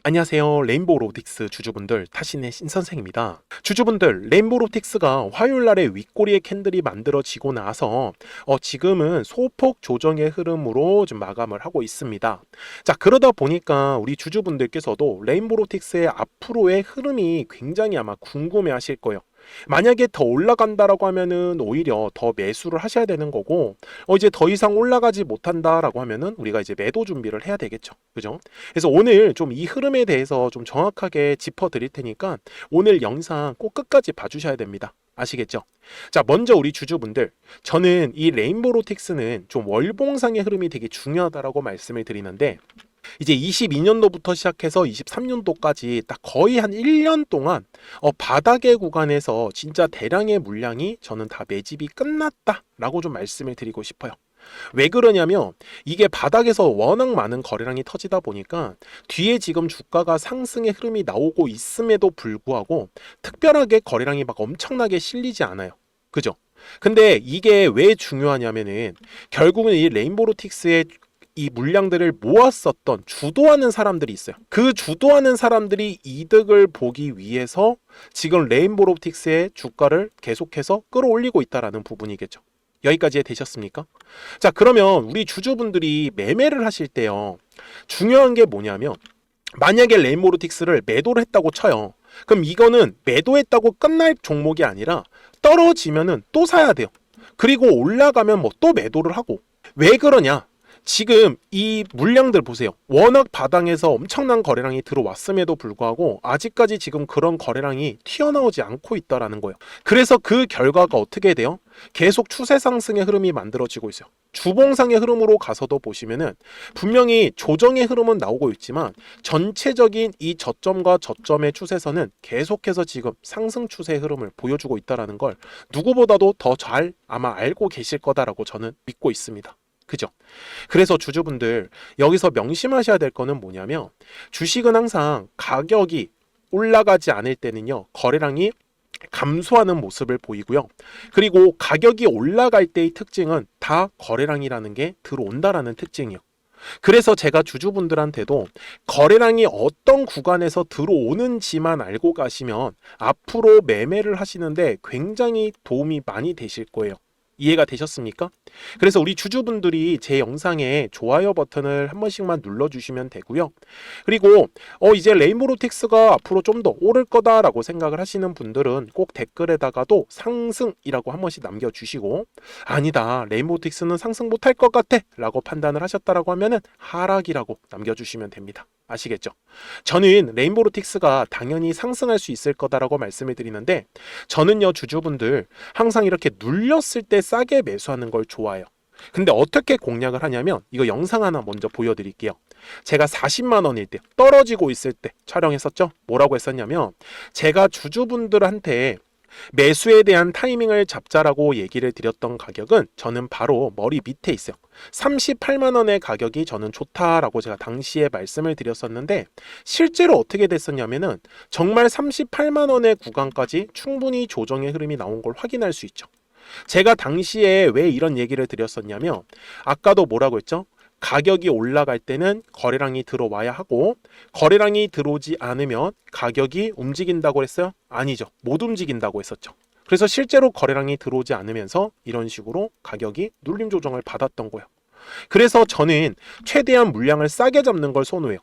안녕하세요. 레인보우로보틱스 주주분들, 타신의 신선생입니다. 주주분들, 레인보우로보틱스가 화요일날에 윗꼬리에 캔들이 만들어지고 나서 지금은 소폭 조정의 흐름으로 좀 마감을 하고 있습니다. 자, 그러다 보니까 우리 주주분들께서도 레인보우로보틱스의 앞으로의 흐름이 굉장히 아마 궁금해 하실 거예요. 만약에 더 올라간다라고 하면은 오히려 더 매수를 하셔야 되는 거고, 이제 더 이상 올라가지 못한다라고 하면은 우리가 이제 매도 준비를 해야 되겠죠. 그죠? 그래서 오늘 좀 이 흐름에 대해서 좀 정확하게 짚어 드릴 테니까 오늘 영상 꼭 끝까지 봐주셔야 됩니다. 아시겠죠? 자, 먼저 우리 주주분들, 저는 이 레인보우로틱스는 좀 월봉상의 흐름이 되게 중요하다라고 말씀을 드리는데, 이제 22년도부터 시작해서 23년도까지 딱 거의 한 1년 동안 바닥의 구간에서 진짜 대량의 물량이 저는 다 매집이 끝났다라고 좀 말씀을 드리고 싶어요. 왜 그러냐면 이게 바닥에서 워낙 많은 거래량이 터지다 보니까 뒤에 지금 주가가 상승의 흐름이 나오고 있음에도 불구하고 특별하게 거래량이 막 엄청나게 실리지 않아요. 그죠? 근데 이게 왜 중요하냐면은 결국은 이 레인보우로틱스의 이 물량들을 모았었던 주도하는 사람들이 있어요. 그 주도하는 사람들이 이득을 보기 위해서 지금 레인보우로틱스의 주가를 계속해서 끌어올리고 있다는 부분이겠죠. 여기까지 되셨습니까? 자, 그러면 우리 주주분들이 매매를 하실 때요, 중요한 게 뭐냐면 만약에 레인보우로틱스를 매도를 했다고 쳐요. 그럼 이거는 매도했다고 끝날 종목이 아니라 떨어지면은 또 사야 돼요. 그리고 올라가면 뭐 또 매도를 하고. 왜 그러냐? 지금 이 물량들 보세요. 워낙 바닥에서 엄청난 거래량이 들어왔음에도 불구하고 아직까지 지금 그런 거래량이 튀어나오지 않고 있다라는 거예요. 그래서 그 결과가 어떻게 돼요? 계속 추세 상승의 흐름이 만들어지고 있어요. 주봉상의 흐름으로 가서도 보시면은 분명히 조정의 흐름은 나오고 있지만 전체적인 이 저점과 저점의 추세선은 계속해서 지금 상승 추세의 흐름을 보여주고 있다라는 걸 누구보다도 더 잘 아마 알고 계실 거다라고 저는 믿고 있습니다. 그죠? 그래서 주주분들 여기서 명심하셔야 될 거는 뭐냐면 주식은 항상 가격이 올라가지 않을 때는요, 거래량이 감소하는 모습을 보이고요. 그리고 가격이 올라갈 때의 특징은 다 거래량이라는 게 들어온다라는 특징이요. 그래서 제가 주주분들한테도 거래량이 어떤 구간에서 들어오는지만 알고 가시면 앞으로 매매를 하시는데 굉장히 도움이 많이 되실 거예요. 이해가 되셨습니까? 그래서 우리 주주분들이 제 영상에 좋아요 버튼을 한 번씩만 눌러주시면 되고요. 그리고 이제 레인보우로틱스가 앞으로 좀 더 오를 거다라고 생각을 하시는 분들은 꼭 댓글에다가도 상승이라고 한 번씩 남겨주시고, 아니다, 레인보우로틱스는 상승 못할 것 같아 라고 판단을 하셨다라고 하면은 하락이라고 남겨주시면 됩니다. 아시겠죠? 저는 레인보우로틱스가 당연히 상승할 수 있을 거다라고 말씀을 드리는데, 저는요 주주분들 항상 이렇게 눌렸을 때 싸게 매수하는 걸 좋아해요. 근데 어떻게 공략을 하냐면 이거 영상 하나 먼저 보여드릴게요. 제가 40만 원일 때 떨어지고 있을 때 촬영했었죠. 뭐라고 했었냐면 제가 주주분들한테 매수에 대한 타이밍을 잡자라고 얘기를 드렸던 가격은 저는 바로 머리 밑에 있어요. 38만 원의 가격이 저는 좋다라고 제가 당시에 말씀을 드렸었는데, 실제로 어떻게 됐었냐면은 정말 38만 원의 구간까지 충분히 조정의 흐름이 나온 걸 확인할 수 있죠. 제가 당시에 왜 이런 얘기를 드렸었냐면 아까도 뭐라고 했죠? 가격이 올라갈 때는 거래량이 들어와야 하고 거래량이 들어오지 않으면 가격이 움직인다고 했어요? 아니죠. 못 움직인다고 했었죠. 그래서 실제로 거래량이 들어오지 않으면서 이런 식으로 가격이 눌림 조정을 받았던 거예요. 그래서 저는 최대한 물량을 싸게 잡는 걸 선호해요.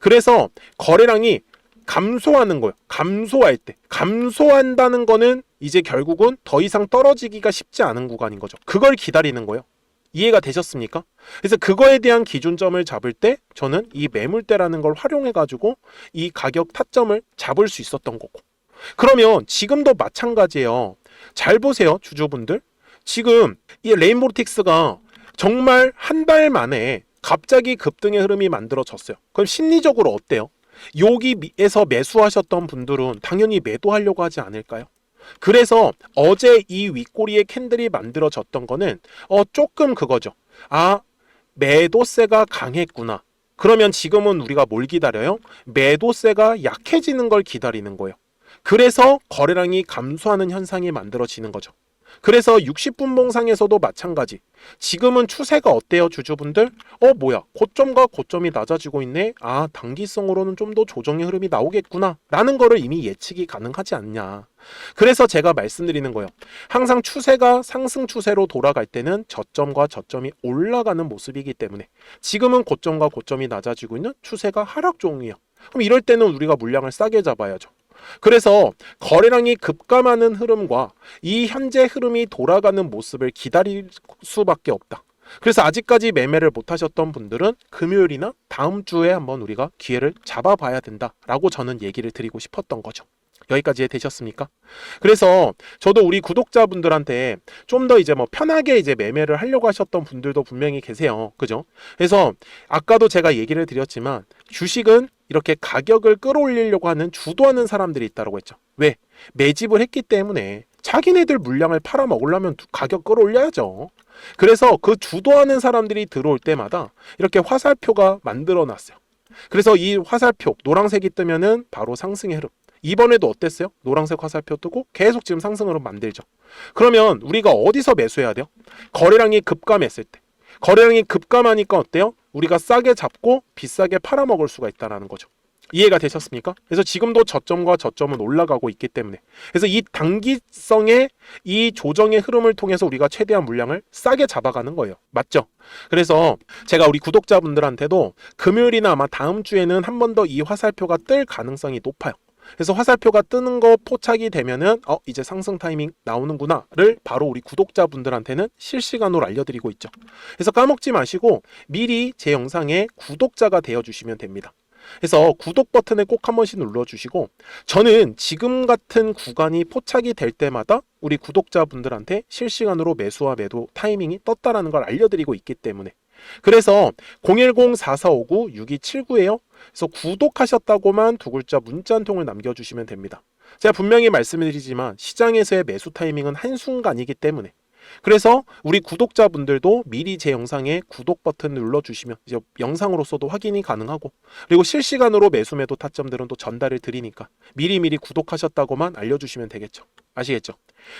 그래서 거래량이 감소하는 거예요. 감소할 때. 감소한다는 거는 이제 결국은 더 이상 떨어지기가 쉽지 않은 구간인 거죠. 그걸 기다리는 거예요. 이해가 되셨습니까? 그래서 그거에 대한 기준점을 잡을 때 저는 이 매물대라는 걸 활용해 가지고 이 가격 타점을 잡을 수 있었던 거고, 그러면 지금도 마찬가지예요. 잘 보세요 주주분들. 지금 이 레인보우로틱스가 정말 한 달 만에 갑자기 급등의 흐름이 만들어졌어요. 그럼 심리적으로 어때요? 여기에서 매수하셨던 분들은 당연히 매도하려고 하지 않을까요? 그래서 어제 이 윗꼬리에 캔들이 만들어졌던 거는 조금 그거죠. 아, 매도세가 강했구나. 그러면 지금은 우리가 뭘 기다려요? 매도세가 약해지는 걸 기다리는 거예요. 그래서 거래량이 감소하는 현상이 만들어지는 거죠. 그래서 60분봉상에서도 마찬가지. 지금은 추세가 어때요, 주주분들? 뭐야, 고점과 고점이 낮아지고 있네. 아, 단기성으로는 좀 더 조정의 흐름이 나오겠구나 라는 거를 이미 예측이 가능하지 않냐. 그래서 제가 말씀드리는 거예요. 항상 추세가 상승 추세로 돌아갈 때는 저점과 저점이 올라가는 모습이기 때문에 지금은 고점과 고점이 낮아지고 있는 추세가 하락 종이에요. 그럼 이럴 때는 우리가 물량을 싸게 잡아야죠. 그래서 거래량이 급감하는 흐름과 이 현재 흐름이 돌아가는 모습을 기다릴 수밖에 없다. 그래서 아직까지 매매를 못 하셨던 분들은 금요일이나 다음 주에 한번 우리가 기회를 잡아봐야 된다라고 저는 얘기를 드리고 싶었던 거죠. 여기까지 되셨습니까? 그래서 저도 우리 구독자분들한테 좀 더 이제 편하게 이제 매매를 하려고 하셨던 분들도 분명히 계세요. 그죠? 그래서 아까도 제가 얘기를 드렸지만 주식은 이렇게 가격을 끌어올리려고 하는 주도하는 사람들이 있다고 했죠. 왜? 매집을 했기 때문에 자기네들 물량을 팔아먹으려면 가격 끌어올려야죠. 그래서 그 주도하는 사람들이 들어올 때마다 이렇게 화살표가 만들어 놨어요. 그래서 이 화살표 노란색이 뜨면은 바로 상승의 흐름. 이번에도 어땠어요? 노란색 화살표 뜨고 계속 지금 상승으로 만들죠. 그러면 우리가 어디서 매수해야 돼요? 거래량이 급감했을 때. 거래량이 급감하니까 어때요? 우리가 싸게 잡고 비싸게 팔아먹을 수가 있다는 거죠. 이해가 되셨습니까? 그래서 지금도 저점과 저점은 올라가고 있기 때문에 그래서 이 단기성의 이 조정의 흐름을 통해서 우리가 최대한 물량을 싸게 잡아가는 거예요. 맞죠? 그래서 제가 우리 구독자분들한테도 금요일이나 아마 다음 주에는 한 번 더 이 화살표가 뜰 가능성이 높아요. 그래서 화살표가 뜨는 거 포착이 되면은 이제 상승 타이밍 나오는구나를 바로 우리 구독자분들한테는 실시간으로 알려드리고 있죠. 그래서 까먹지 마시고 미리 제 영상에 구독자가 되어주시면 됩니다. 그래서 구독 버튼을 꼭 한 번씩 눌러주시고 저는 지금 같은 구간이 포착이 될 때마다 우리 구독자분들한테 실시간으로 매수와 매도 타이밍이 떴다라는 걸 알려드리고 있기 때문에 그래서 010-4459-6279예요. 그래서 구독하셨다고만 두 글자 문자 한 통을 남겨주시면 됩니다. 제가 분명히 말씀드리지만 시장에서의 매수 타이밍은 한순간이기 때문에 그래서 우리 구독자분들도 미리 제 영상에 구독 버튼 눌러주시면 이제 영상으로서도 확인이 가능하고 그리고 실시간으로 매수 매도 타점들은 또 전달을 드리니까 미리미리 구독하셨다고만 알려주시면 되겠죠. 아시겠죠?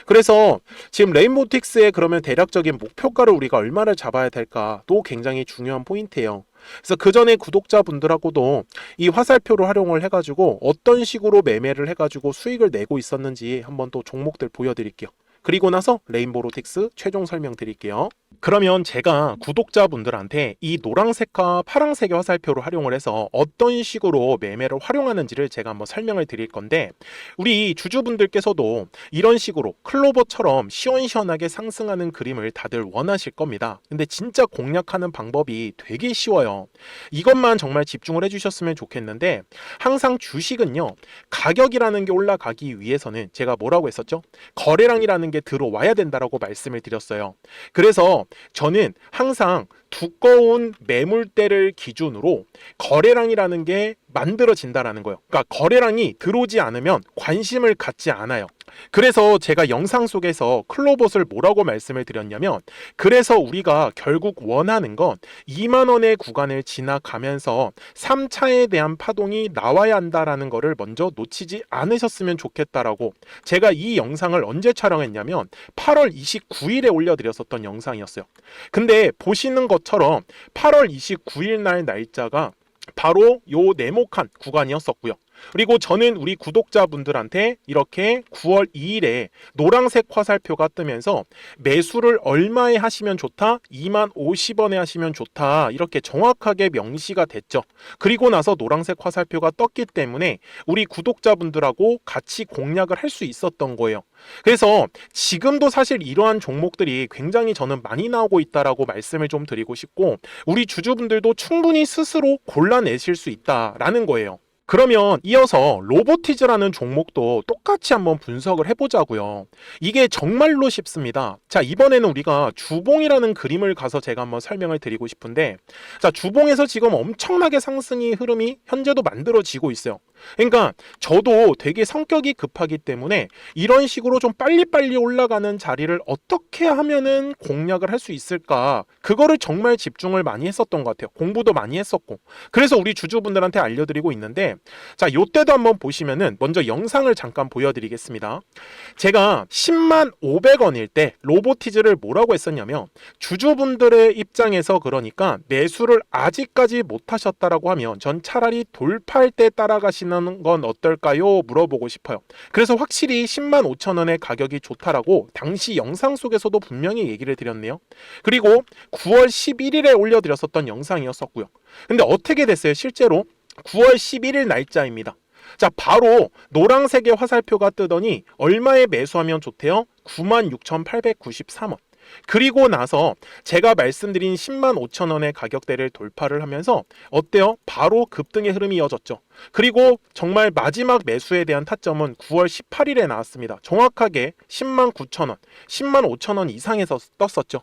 그래서 지금 레인보우틱스의 그러면 대략적인 목표가를 우리가 얼마를 잡아야 될까도 굉장히 중요한 포인트예요. 그래서 그 전에 구독자분들하고도 이 화살표를 활용을 해가지고 어떤 식으로 매매를 해가지고 수익을 내고 있었는지 한번 또 종목들 보여드릴게요. 그리고 나서 레인보우틱스 최종 설명 드릴게요. 그러면 제가 구독자분들한테 이 노란색과 파란색의 화살표를 활용을 해서 어떤 식으로 매매를 활용하는지를 제가 한번 설명을 드릴 건데 우리 주주분들께서도 이런 식으로 클로버처럼 시원시원하게 상승하는 그림을 다들 원하실 겁니다. 근데 진짜 공략하는 방법이 되게 쉬워요. 이것만 정말 집중을 해주셨으면 좋겠는데 항상 주식은요 가격이라는 게 올라가기 위해서는 제가 뭐라고 했었죠? 거래량이라는 게 들어와야 된다라고 말씀을 드렸어요. 그래서 저는 항상 두꺼운 매물대를 기준으로 거래량이라는 게 만들어진다라는 거예요. 그러니까 거래량이 들어오지 않으면 관심을 갖지 않아요. 그래서 제가 영상 속에서 클로봇을 뭐라고 말씀을 드렸냐면 그래서 우리가 결국 원하는 건 2만 원의 구간을 지나가면서 3차에 대한 파동이 나와야 한다라는 거를 먼저 놓치지 않으셨으면 좋겠다라고 제가 이 영상을 언제 촬영했냐면 8월 29일에 올려드렸었던 영상이었어요. 근데 보시는 것처럼 8월 29일 날 날짜가 바로 요 네모칸 구간이었었고요. 그리고 저는 우리 구독자분들한테 이렇게 9월 2일에 노란색 화살표가 뜨면서 매수를 얼마에 하시면 좋다? 2만 50원에 하시면 좋다. 이렇게 정확하게 명시가 됐죠. 그리고 나서 노란색 화살표가 떴기 때문에 우리 구독자분들하고 같이 공략을 할 수 있었던 거예요. 그래서 지금도 사실 이러한 종목들이 굉장히 저는 많이 나오고 있다라고 말씀을 좀 드리고 싶고 우리 주주분들도 충분히 스스로 골라내실 수 있다라는 거예요. 그러면 이어서 로보티즈라는 종목도 똑같이 한번 분석을 해보자고요. 이게 정말로 쉽습니다. 자, 이번에는 우리가 주봉이라는 그림을 가서 제가 한번 설명을 드리고 싶은데 자, 주봉에서 지금 엄청나게 상승이 흐름이 현재도 만들어지고 있어요. 그러니까 저도 되게 성격이 급하기 때문에 이런 식으로 좀 빨리빨리 올라가는 자리를 어떻게 하면은 공략을 할 수 있을까 그거를 정말 집중을 많이 했었던 것 같아요. 공부도 많이 했었고 그래서 우리 주주분들한테 알려드리고 있는데 자, 요때도 한번 보시면은 먼저 영상을 잠깐 보여드리겠습니다. 제가 10만 500원일 때 로보티즈를 뭐라고 했었냐면, 주주분들의 입장에서 그러니까 매수를 아직까지 못하셨다라고 하면 전 차라리 돌파할 때 따라가시는 건 어떨까요? 물어보고 싶어요. 그래서 확실히 10만 5천 원의 가격이 좋다라고 당시 영상 속에서도 분명히 얘기를 드렸네요. 그리고 9월 11일에 올려드렸었던 영상이었었고요. 근데 어떻게 됐어요? 실제로 9월 11일 날짜입니다. 자, 바로 노란색의 화살표가 뜨더니 얼마에 매수하면 좋대요? 96,893원. 그리고 나서 제가 말씀드린 10만 5천 원의 가격대를 돌파를 하면서 어때요? 바로 급등의 흐름이 이어졌죠. 그리고 정말 마지막 매수에 대한 타점은 9월 18일에 나왔습니다. 정확하게 10만 9천 원, 10만 5천 원 이상에서 떴었죠.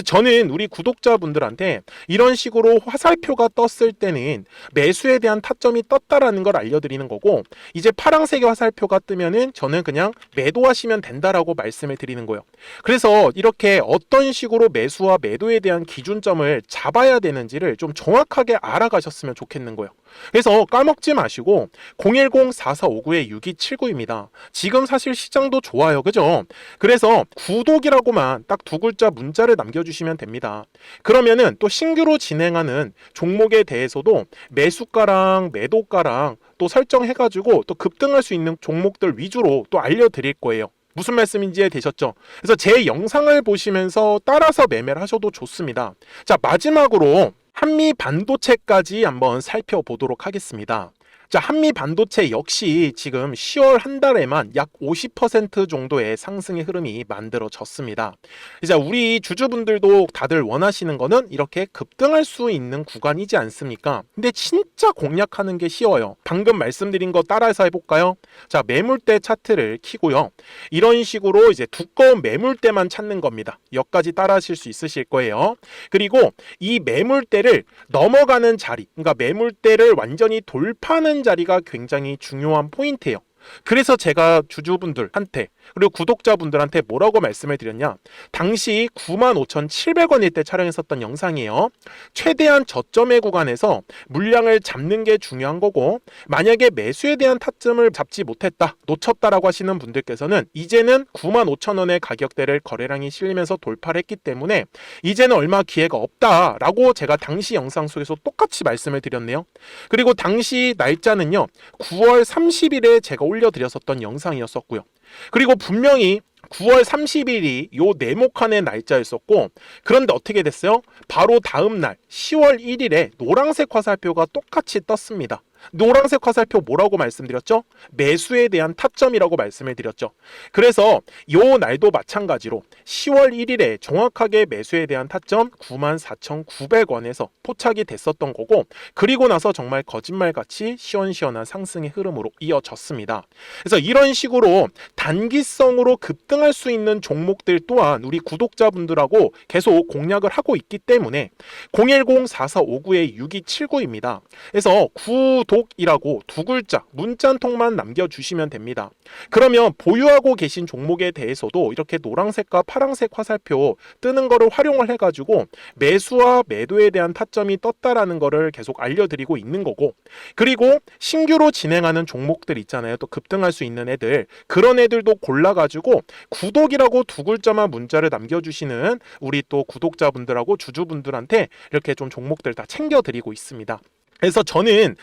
저는 우리 구독자분들한테 이런 식으로 화살표가 떴을 때는 매수에 대한 타점이 떴다라는 걸 알려드리는 거고, 이제 파란색의 화살표가 뜨면은 저는 그냥 매도하시면 된다라고 말씀을 드리는 거예요. 그래서 이렇게 어떤 식으로 매수와 매도에 대한 기준점을 잡아야 되는지를 좀 정확하게 알아가셨으면 좋겠는 거예요. 그래서 까먹지 마시고 010-4459-6279입니다. 지금 사실 시장도 좋아요, 그죠? 그래서 구독이라고만 딱 두 글자 문자를 남겨주시면 됩니다. 그러면은 또 신규로 진행하는 종목에 대해서도 매수가랑 매도가랑 또 설정해가지고 또 급등할 수 있는 종목들 위주로 또 알려드릴 거예요. 무슨 말씀인지 이해되셨죠? 그래서 제 영상을 보시면서 따라서 매매를 하셔도 좋습니다. 자, 마지막으로 한미 반도체까지 한번 살펴보도록 하겠습니다. 자, 한미 반도체 역시 지금 10월 한 달에만 약 50% 정도의 상승의 흐름이 만들어졌습니다. 이제 우리 주주분들도 다들 원하시는 거는 이렇게 급등할 수 있는 구간이지 않습니까? 근데 진짜 공략하는 게 쉬워요. 방금 말씀드린 거 따라서 해볼까요? 자, 매물대 차트를 켜고요. 이런 식으로 이제 두꺼운 매물대만 찾는 겁니다. 여기까지 따라 하실 수 있으실 거예요. 그리고 이 매물대를 넘어가는 자리, 그러니까 매물대를 완전히 돌파하는 자리가 굉장히 중요한 포인트예요. 그래서 제가 주주분들한테 그리고 구독자분들한테 뭐라고 말씀을 드렸냐, 당시 95,700원일 때 촬영했었던 영상이에요. 최대한 저점의 구간에서 물량을 잡는 게 중요한 거고, 만약에 매수에 대한 타점을 잡지 못했다, 놓쳤다라고 하시는 분들께서는 이제는 95,000원의 가격대를 거래량이 실리면서 돌파를 했기 때문에 이제는 얼마 기회가 없다라고 제가 당시 영상 속에서 똑같이 말씀을 드렸네요. 그리고 당시 날짜는요, 9월 30일에 제가 올려드렸었던 영상이었었고요. 그리고 분명히 9월 30일이 요 네모칸의 날짜였었고, 그런데 어떻게 됐어요? 바로 다음 날 10월 1일에 노란색 화살표가 똑같이 떴습니다. 노란색 화살표 뭐라고 말씀드렸죠? 매수에 대한 타점이라고 말씀을 드렸죠. 그래서 요 날도 마찬가지로 10월 1일에 정확하게 매수에 대한 타점 94,900원에서 포착이 됐었던 거고, 그리고 나서 정말 거짓말같이 시원시원한 상승의 흐름으로 이어졌습니다. 그래서 이런 식으로 단기성으로 급등할 수 있는 종목들 또한 우리 구독자분들하고 계속 공략을 하고 있기 때문에 010-4459-6279입니다. 그래서 구독이라고 두 글자 문자 한 통만 남겨주시면 됩니다. 그러면 보유하고 계신 종목에 대해서도 이렇게 노란색과 파란색 화살표 뜨는 거를 활용을 해가지고 매수와 매도에 대한 타점이 떴다라는 거를 계속 알려드리고 있는 거고, 그리고 신규로 진행하는 종목들 있잖아요. 또 급등할 수 있는 애들, 그런 애들도 골라가지고 구독이라고 두 글자만 문자를 남겨주시는 우리 또 구독자분들하고 주주분들한테 이렇게 좀 종목들 다 챙겨드리고 있습니다. 그래서 저는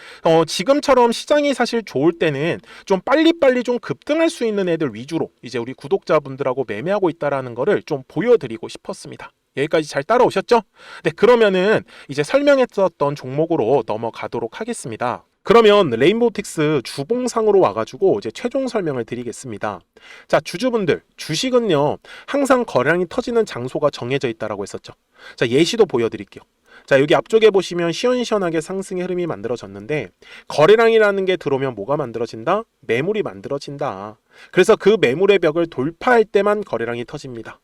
지금처럼 시장이 사실 좋을 때는 좀 빨리빨리 좀 급등할 수 있는 애들 위주로 이제 우리 구독자분들하고 매매하고 있다라는 거를 좀 보여드리고 싶었습니다. 여기까지 잘 따라오셨죠? 네, 그러면은 이제 설명했었던 종목으로 넘어가도록 하겠습니다. 그러면 레인보우틱스 주봉상으로 와가지고 이제 최종 설명을 드리겠습니다. 자, 주주분들, 주식은요 항상 거래량이 터지는 장소가 정해져 있다라고 했었죠. 자, 예시도 보여드릴게요. 자, 여기 앞쪽에 보시면 시원시원하게 상승의 흐름이 만들어졌는데, 거래량이라는 게 들어오면 뭐가 만들어진다? 매물이 만들어진다. 그래서 그 매물의 벽을 돌파할 때만 거래량이 터집니다.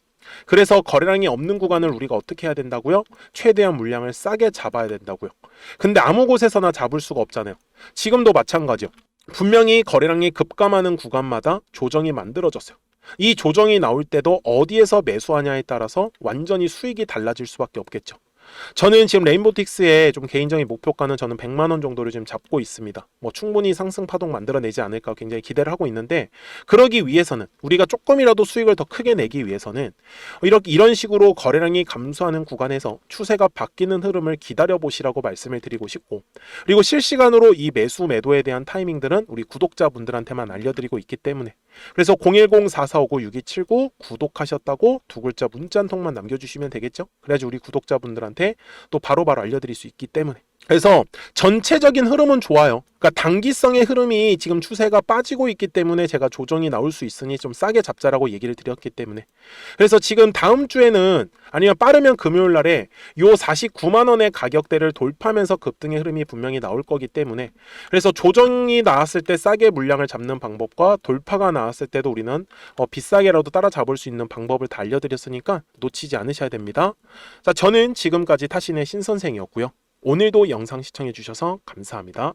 그래서 거래량이 없는 구간을 우리가 어떻게 해야 된다고요? 최대한 물량을 싸게 잡아야 된다고요. 근데 아무 곳에서나 잡을 수가 없잖아요. 지금도 마찬가지요. 분명히 거래량이 급감하는 구간마다 조정이 만들어졌어요. 이 조정이 나올 때도 어디에서 매수하냐에 따라서 완전히 수익이 달라질 수밖에 없겠죠. 저는 지금 레인보틱스의 좀 개인적인 목표가는 저는 100만 원 정도를 지금 잡고 있습니다. 뭐 충분히 상승 파동 만들어내지 않을까 굉장히 기대를 하고 있는데, 그러기 위해서는 우리가 조금이라도 수익을 더 크게 내기 위해서는 이런 식으로 거래량이 감소하는 구간에서 추세가 바뀌는 흐름을 기다려 보시라고 말씀을 드리고 싶고, 그리고 실시간으로 이 매수 매도에 대한 타이밍들은 우리 구독자분들한테만 알려드리고 있기 때문에, 그래서 010-4459-6279 구독하셨다고 두 글자 문자 한 통만 남겨주시면 되겠죠. 그래야지 우리 구독자분들한테 또 바로바로 알려드릴 수 있기 때문에. 그래서 전체적인 흐름은 좋아요. 그러니까 단기성의 흐름이 지금 추세가 빠지고 있기 때문에 제가 조정이 나올 수 있으니 좀 싸게 잡자라고 얘기를 드렸기 때문에. 그래서 지금 다음 주에는, 아니면 빠르면 금요일 날에 요 49만 원의 가격대를 돌파하면서 급등의 흐름이 분명히 나올 거기 때문에, 그래서 조정이 나왔을 때 싸게 물량을 잡는 방법과 돌파가 나왔을 때도 우리는 비싸게라도 따라잡을 수 있는 방법을 다 알려드렸으니까 놓치지 않으셔야 됩니다. 자, 저는 지금까지 타신의 신선생이었고요. 오늘도 영상 시청해 주셔서 감사합니다.